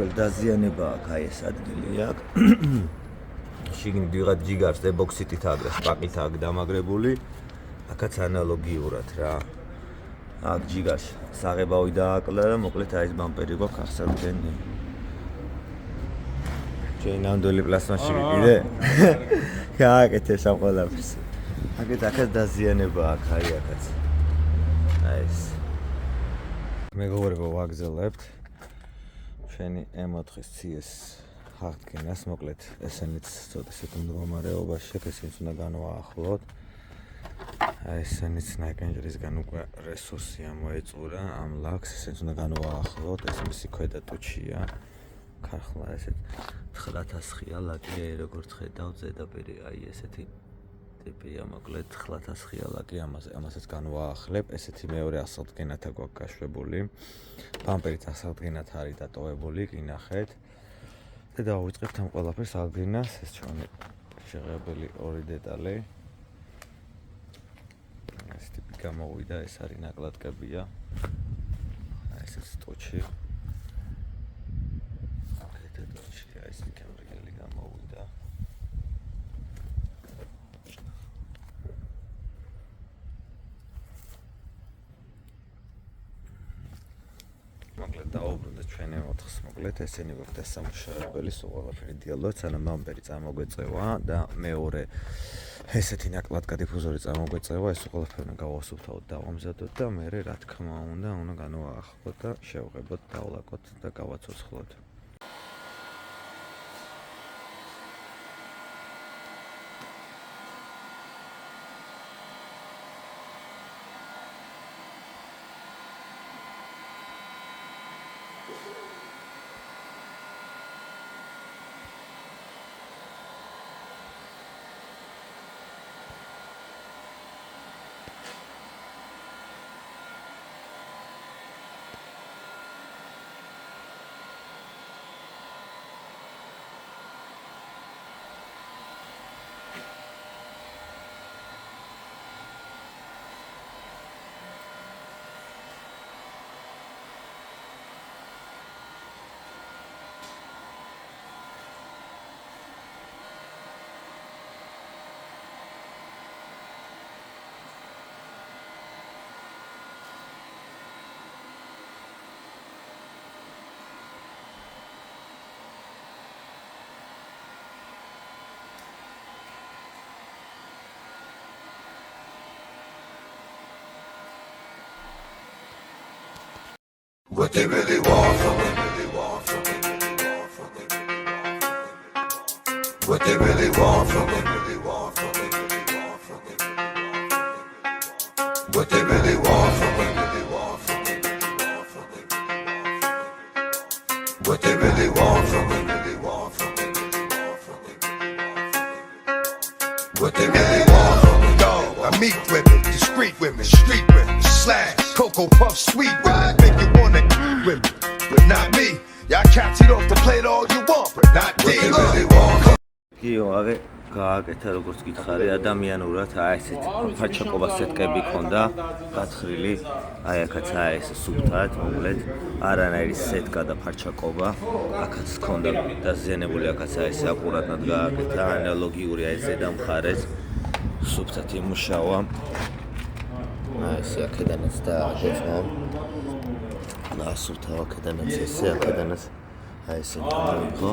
მოკლედ დაზიანება აქვს, აი ეს ადგილი აქვს. შიგნით ვიღაც ჯიგარს ებოქსიტით აგრა, სპაკით აქვს დამაგრებული. აქაც ანალოგიურად რა. აქ ჯიგარში საღებავი დააკლა და მოკლედ აი ეს ბამპერი გვაქვს ახსოვდნენ. ჩვენ ნამდვილი პლასმასი ვიყიდე. გააკეთეს ამ ყველაფერს. აქაც დაზიანება აქვს, აი აქაც. აი ეს. მეგობრებო, ვაგზელებთ. ჩვენი M4-ის CS აღდგენას, მოკლედ ესენიც ცოტა მდგომარეობაში, ესენიც უნდა განვაახლოთ. აი ესენიც ნაკენჭრისგან უკვე რესურსი ამოეწურა, ამ ლაქს ესენიც უნდა განვაახლოთ, ეს მისი ქვედა ტუჩია. ქარხლა ესეთ 900-ხია ლაკია, როგორც ხედავთ, ზედაპირი აი ესეთი ტიპია, მოკლედ 900-ხია ლაკი, ამასაც განვაახლებ, ესეთი მეორე ასაღდგენათ აქვს გაშვებული. ბამპერიც ასაღდგენათ არის დატოვებული, გინახეთ. და დავიწყებთ ამ ყველაფერს აღდგენას, ეს ჩვენი შეღებილი ორი დეტალი. ეს ტიპი გამოვიდა, ეს არის ნაკლატკებია. ეს ტუჩი. ეს კამერელი გამოვიდა. მოკლედ დაუბრუნდეთ ჩვენ M4-ს, მოკლედ ესენი გვაქვს დასამუშავებელი, სულ ყველაფერი დიალოგად, სანამ ბამპერი წამოგვეწევა და მეორე ესეთი ნაკლატკა დიფუზორი წამოგვეწევა, ეს ყველაფერი გავასუფთავოთ, დავამზადოთ და მერე რა თქმა უნდა განვაახლოთ და შევღებოთ, დავლაკოთ და გავაცოცხლოთ. What they really want from me, what they really want from me, what they really want from me, what they really want from me, what they really want from me. Dog, I meet women, discreet women, street women, slash, Cocoa Puff, sweet women, make you wanna eat women, but not me. Y'all cats eat off the plate all you want, but not me. What they really want. კიო, არე გააკეთა როგორც გითხარი, ადამიანურად აი ესეთ ფარჩაკობა სეტკები ქონდა, გათხრილი, აი აქაც აი ეს სუფთად, მოკლედ, არანაირი სეტკა და ფარჩაკობა, აქაც ქონდა დაზიანებული, აქაც აი ეს აკურატად გააკეთა, ანალოგიური აი ზედა მხარეს სუფთად იმუშავა. აი ესე აქედანაც დააგეცნო. ასურთავ აქედანაც ესე, აქედანაც აი ესე გამოვიყო,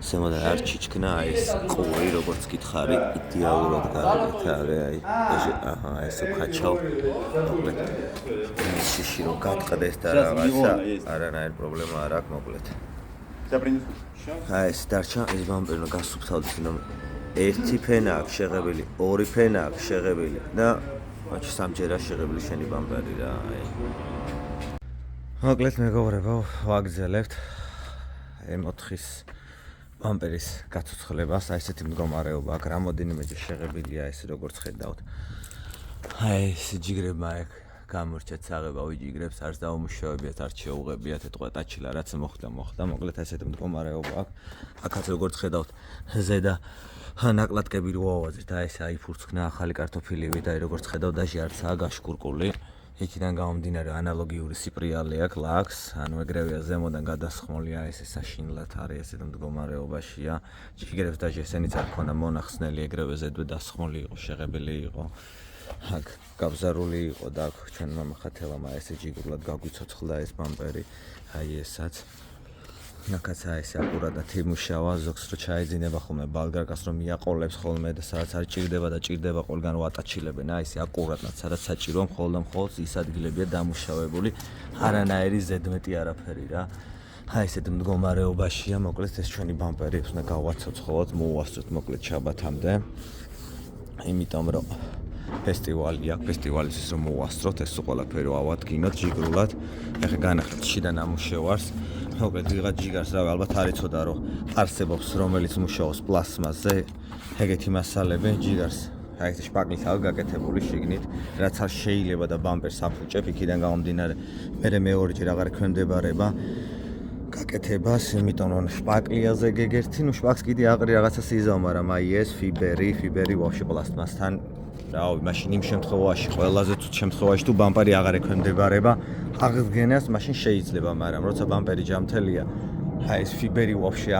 შემოდა არ ჩიჩქნა აი ეს ყური, როგორც გითხარი, იდეალურად გააკეთა, აი აჰა, ესე ხაჩავ. მოკლედ. შიში რო გატყდეს და რაღაცა, არანაირი პრობლემა არ აქვს, მოკლედ. აი ეს დარჩა, ეს ბამპერი გასუფთავდეს, რომ ერთი ფენა აქვს შეღებილი, ორი ფენა აქვს შეღებილი და მაჩ სამჯერა შეღებილი შენი ბამპერი რა, აი. მოკლედ მეგობრებო, ვაგზელებთ M4-ის ბამპერის გაცოცხლებას, აი ესეთი მდგომარეობა აქვს, რამოდენიმეჯერ შეღებილია ეს როგორც ხედავთ. აი ეს ჯიგრებმა აქ გამორჩეთ საღებავი ჯიგრებს, არც დაუმუშავებიათ, არც შეუღებიათ, ეთყვა ტაჩილა რაც მოხდა, მოკლედ ესეთი მდგომარეობა აქვს. აქაც როგორც ხედავთ, ზედა ნაკლატკები რო ავაზეთ, აი ეს აიფურცქნა ახალი კარტოფილივით, აი როგორც ხედავთ, დაჟე არცაა გაშკურკული. იქიდან გამომდინარე ანალოგიური სიპრიალე აქვს ლაქს, ანუ ეგრევეა ზემოდან გადასხმულია, ეს საშინლად არის ესეთ მდგომარეობაშია. ჯიგრებს და ესენიც არ ქონა მონახსნელი, ეგრევე ზედვე დასხმული იყო, შეღებილი იყო. აქ გაბზარული იყო და აქ ჩვენ მამახათელამ ესე ჯიგრულად გაგვიცოცხლდა ეს ბამპერი, აი ესაც. ნაკაცა ესე აკურატად იმუშავა, ზოგს რო ჩაეძინება ხოლმე ბალგარკას რომ მიაყოლებს ხოლმე და სადაც არ ჭირდება და ჭირდება ყველგან ვატაჩილებენ, აი ესე აკურატად, სადაც საჭიროა მხოლოდ ის ადგილებია დამუშავებული, არანაირი ზედმეტი არაფერი რა. აი ესეთ მდგომარეობაშია, მოკლედ ეს ჩვენი ბამპერი უნდა გავაცოცხლოთ, მოუვასწროთ მოკლედ შაბათამდე. იმიტომ რომ ფესტივალი აქვს, ფესტივალისთვის რომ მოუვასწროთ, ეს ყველაფერი ავადგინოთ ჯიგრულად. ეხლა განახეთ შიდა ნამუშევარს. მოკლედ ვიღაც ჯიგარს რა ალბათ არ იცოდა რომ არსებობს რომელიც მუშაობს პლასმასზე. ეგეთი მასალები ჯიგარს აი ეს შპაგლით აქვს გაკეთებული შიგნით, რაც არ შეიძლება და ბამპერს აფუჭებ, იქიდან გამომდინარე მერე მეორეჯერ აღარ ექვემდებარება გაკეთებას, იმიტომ რომ შპაკლიაზე გეგერთი, ნუ შპაკს კიდე აყრი რაღაცას იზავ, მაგრამ აი ეს ფიბერი ვაფშე პლასტმასთან რავი, მაშინ იმ შემთხვევაში ყველაზე თუ შემთხვევაში თუ ბამპერი აღარ ექვემდებარება აღდგენას, მაშინ შეიძლება, მაგრამ როცა ბამპერი ჯამთელია, აი ეს ფიბერი ვაფშე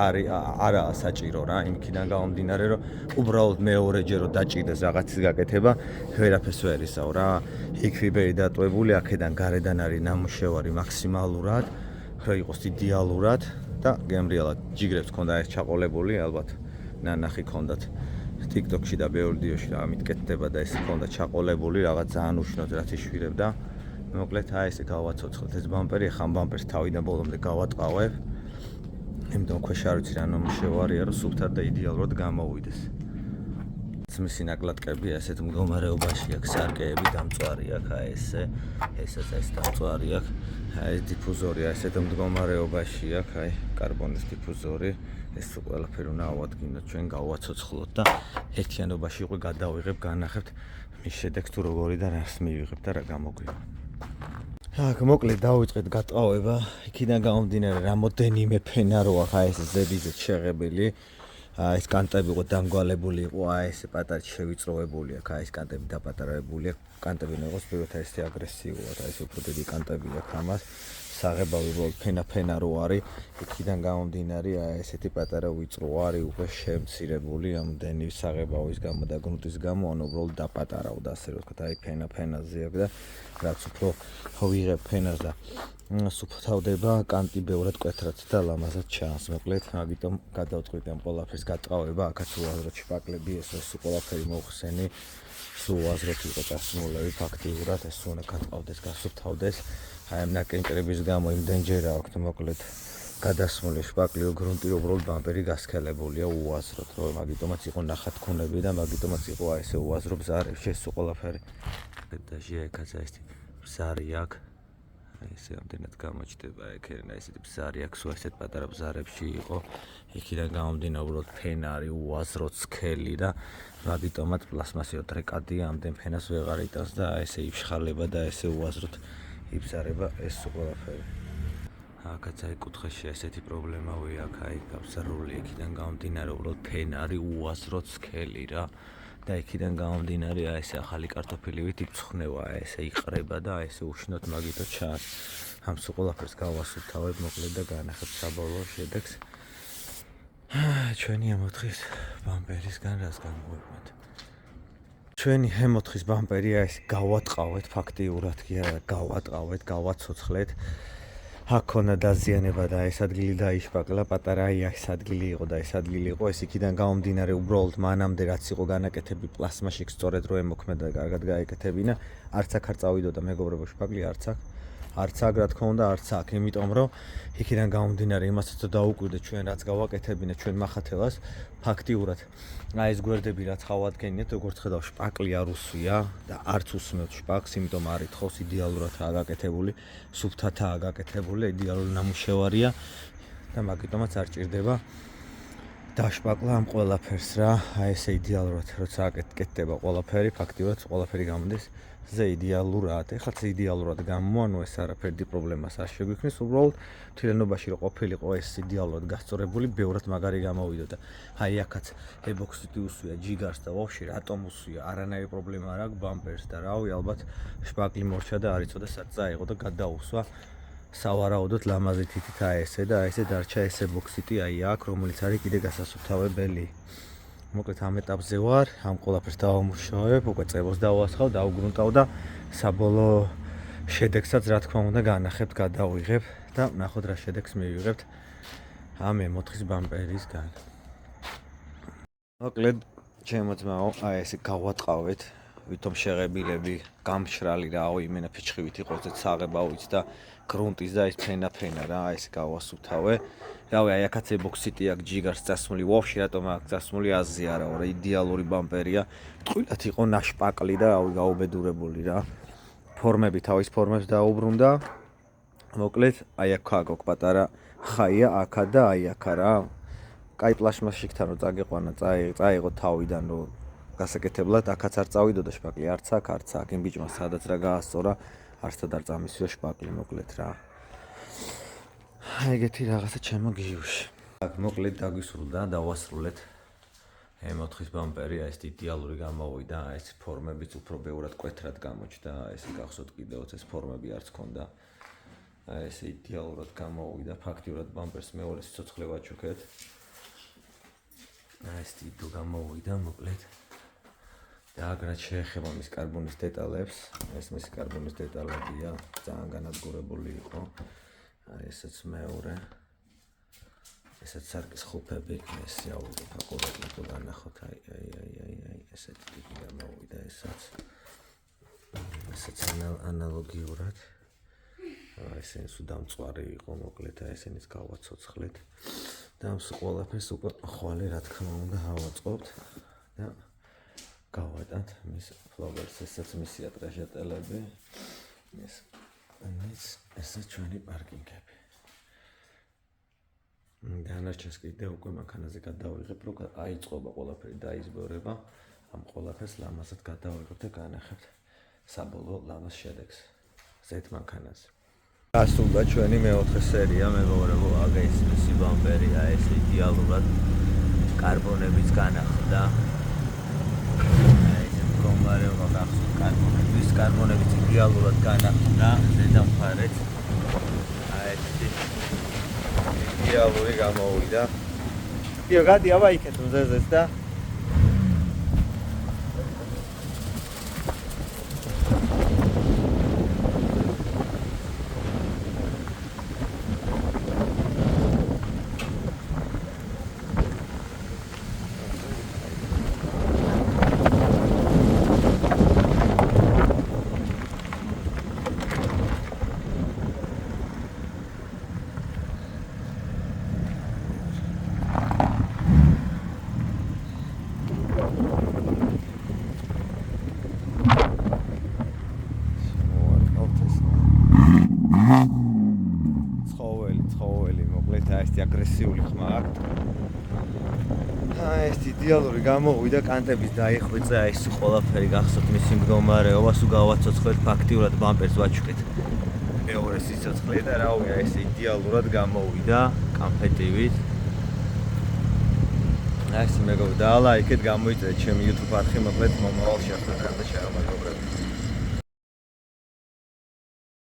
არაა საჭირო რა, იმქიდან გამომდინარე რომ უბრალოდ მეორეჯერ რომ დაჭირდეს რაღაცის გაკეთება, ვერაფერს ვერ ისაო რა. იქ ფიბერი დატოვებული, აქედან გარედან არის ნამუშევარი მაქსიმალურად, რომ იყოს იდეალურად და გემრიელად ჯიგრებს ქონდა ეს ჩაყოლებული, ალბათ ნანახი ქონდათ TikTok-ში და ბევრ ვიდეოში რა მიტკეთდება და ეს ქონდა ჩაყოლებული, რაღაც ძალიან უშნოდ რაც იშვირებდა. მოკლედ აი ესე გავაცოცხლეთ ეს ბამპერი, ხან ბამპერს თავიდან ბოლომდე გავატყავებ. იმიტომ ქვეშ არ ვიცი რა ნამუშევარია, რომ სუფთად და იდეალურად გამოვიდეს. მისი ნაკლატკები ასეთ მდგომარეობაში აქვს, სარკეები დამწვარი აქვს, აი ესე, ესაც ეს დამწვარი აქვს. აი დიფუზორი ასეთ მდგომარეობაში აქვს, აი კარბონის დიფუზორი. ეს ყველაფერი უნდა ავადგინოთ, ჩვენ გავაცოცხლოთ და ერთიანობაში უკვე გადავიღებ, განახებთ მის შედეგს თუ როგორი და რას მივიღებ და რა გამოგვივა. აქ მოკლედ დავიწყეთ გატყავება, იქიდან გამომდინარე რამოდენიმე ფენა რო აქვს, აი ეს ზედიზედ შეღებილი. ეს კანტები იყო დამგვალებული იყო, აი ეს პატარა შევიწროებული აქვს, აი ეს კანტები დაპატარებული აქვს. კანტები უნდა იყოს პირველად ეს აგრესიულად, აი ეს უფრო დიდი კანტები აქვს ამას. საღებავი უბრალოდ ფენა რო არის, იქიდან გამომდინარე აი ესეთი პატარა ვიწრო არის უკვე შემცირებული ამდენი საღებავის გამო და გნუტის გამო, ანუ უბრალოდ დაპატარავდა ასე რომ ვთქვათ, აი ფენაზე აქვს და რაც უფრო ვიღებ ფენას და სუფთავდება, კანტი ბევრად კვეთრად და ლამაზად ჩანს, მოკლედ, ამიტომ გადავწყვიტე ამ ყველაფერს გატყავება, აქაც უაზროდ შპაკლები, ეს ყველაფერი მოხსენი, სულ უაზროდ იყო წასულები ფაქტიურად, ეს უნდა გატყავდეს, გასუფთავდეს. აი ამ ნაკენჭრების გამო იმდენჯერ აქვს, მოკლედ გადასმული შპაკლი გრუნტი უბრალოდ ბამპერი გასქელებულია უაზროდ, რომ მაგიტომაც იყო ნახატქონები და მაგიტომაც იყო აი ესე უაზრო ბზარებში ეს ყველაფერი. და ჟიაკაც ეს ბზარი აქვს. აი ესე ამდენად გამოჩნდება ეკერნა ესეთი ბზარი აქვს, ესეთ პატარა ბზარებში იყო. იქიდან გამომდინარე უბრალოდ ფენა არის უაზროდ სქელი და მაგიტომაც პლასმასიო ტრეკადია ამდენ ფენას ვეღარ იტანს და ესე იფშხალება და ესე უაზროდ იბზარება ეს ყველაფერი. აქაც აი კუთხეში ესეთი პრობლემავია აქვს, აი გაბზარული იქიდან გამომდინარე უბრალოდ ფენა არის უაზროდ სქელი რა. და იქიდან გამომდინარე აი ესე ახალი კარტოფილივით იფცხნევა, აი ესე იყრება და აი ესე უშნოდ მაგითო ჩანს. ამ სულ ყველაფერს გავასუფთავებ მოკლედ და განახებ საბოლოო შედეგს. ჩვენი M4-ის ბამპერისგან რას გამოვიყენოთ? ჩვენი M4-ის ბამპერი აი ეს გავატყავეთ ფაქტიურად კი არა, გავატყავეთ, გავაცოცხლეთ. აქ ქონა დაზიანება და ეს ადგილი დაიშპაკლა, პატარა აი ეს ადგილი იყო და ეს ადგილი იყო, ეს იქიდან გამომდინარე უბრალოდ მანამდე რაც იყო განაკეთები პლასმაში სწორედ რო ემოქმედა კარგად გაეკეთებინა, არც აქ არ წავიდოდა მეგობრებო შპაკლი, არც აქ რა თქმა უნდა, არც აქ, იმიტომ რომ იქიდან გამომდინარე იმასაც დაუკვირდეთ ჩვენ რაც გავაკეთებინა ჩვენ მახათელას, ფაქტიურად აი ეს გვერდები რაც ხავადგენიათ, როგორც ხედავ შპაკლი არ უსვია და არც უსმევთ შპაკს, იმიტომ არის თხოვს იდეალურადაა გაკეთებული, სუფთადაა გაკეთებული, იდეალური ნამუშევარია და მაგიტომაც არ ჭირდება დაშპაკლა ამ ყველაფერს რა, აი ესე იდეალურად როცა აკეთდება ყველაფერი, ფაქტიურად ყველაფერი გამოდის ზე იდეალურად. ეხლა იდეალურად გამოანო ეს არაფერი პრობლემას არ შეგვიქმნის, უბრალოდ მთლიანობაში რო ყოფილიყო ეს იდეალურად გასწორებული, ბევრად მაგარი გამოვიდოდა. აი აქაც eboxity უსვია ჯიგარს და ვაფშე რატომ უსვია, არანაირი პრობლემა არ აქვს ბამპერს და რავი, ალბათ შპაკლი მორჩა და არ იცოდა სად წაიღო და გადაუსვა. სავარაუდოდ ლამაზი თითით აი ესე და აი ესე დარჩა ეს eboxity აი აქ, რომელიც არის კიდე გასასუფთავებელი. მოკლედ ამ ეტაპზე ვარ, ამ ყველაფერს დავამუშავებ, უკვე წებოს დავასხავ, დავგრუნტავ და საბოლოო შედეგსაც რა თქმა უნდა განახებთ, გადავიღებ და ნახოთ რა შედეგს მივიღებთ ამ M4-ის ბამპერისგან. მოკლედ ჩემო ძმაო, აი ესე გავატყავეთ, ვითომ შეღებილები, გამშრალი რაო, იმენა ფიჩხივით იყო, საღებავით და გრუნტის და ეს ფენა რა, აი ესე გავასუფთავე. რავი, აი აქაც eboxity აქვს ჯიგარს წასმული, ვაფშე რატომ აქვს წასმული აზი არაო რა, იდეალური ბამპერია. ტყუილად იყო ნაშპაკლი და რავი, გაუბედურებული რა. ფორმები თავის ფორმებს დაუბრუნდა. მოკლედ, აი აქ აქვს პატარა ხაია აქა და აი აქა რა. კაი პლაშმასშიკთან რო წაგეყვანა, წაიღო თავიდან რო გასაკეთებლად, აქაც არ წავიდოდა შპაკლი, არც აქ, იმ ბიჭმა სადაც რა გაასწორა, არცად არ წამისვია შპაკლი, მოკლედ რა. ეგეთი რაღაცა ჩემო გიჟუში. აქ მოკლედ დაგვისრულდა, დავასრულეთ M4-ის ბამპერი, ეს იდეალური გამოვიდა, ეს ფორმებიც უფრო ბევრად კვეთრად გამოჩნდა, ეს გახსოვთ კიდევაც ეს ფორმები არც ქონდა. ეს იდეალურად გამოვიდა, ფაქტიურად ბამპერს მეორე სიცოცხლე ვაჩუქეთ. ეს იდეო გამოვიდა, მოკლედ. და აგრად შეეხება მის კარბონის დეტალებს, ეს მის კარბონის დეტალებია, ძალიან განადგურებული იყო. ესაც მეორე ესაც სარკის ხუფები ეს ავიღებ აკურატულად თუ განახოთ აი ესეთი ტიპი გამოვიდა ესაც ანალოგიურად ესენს უდამწვარი იყო მოკლედ ესენიც გავაცოცხლეთ და ამ ყველაფერს უკვე ხვალე რა თქმა უნდა ავაწყობთ და გავატანთ მის ფლობერს ესაც მისი ატრაჟატელები ეს ჩვენი პარკინგები. დანარჩენს კიდე უკვე მანქანაზე გადავიღებ, რომ აიწყობა ყველაფერი დაიზბორება, ამ ყველაფერს ლამაზად გადავიღებ და განახებთ საბოლოო ლამაზ შედეგს ზეთ მანქანაზე. გასულდა ჩვენი მეოთხე სერია, მეგობრებო, აგა ის მისი ბამპერია, ეს იდეალურად კარბონებიც განახლდა. მდგომარეობა გახსოვთ კარბონებიც იდეალურად განახლდა ზედა მხარეთ. აი ეს იდეალური გამოვიდა. იო, გადი აბა იქეთ მზეზეც და ცხოველი მოკლედ ეს აგრესიული ხმა აქვს. ეს იდეალური გამოვიდა, კანტების დაიხვეწა ეს ყველაფერი გახსოვთ მისი მდგომარეობა, სულ გავაცოცხლეთ ფაქტიურად ბამპერს ვაჩუქეთ. მეორე სიცოცხლე და რავია ეს იდეალურად გამოვიდა კამფეტივით. ეს მეგობრებო, და ლაიქეთ გამოიწერეთ ჩემი YouTube არხი, მოკლედ მომავალ შეხვედრამდე, მეგობრებო.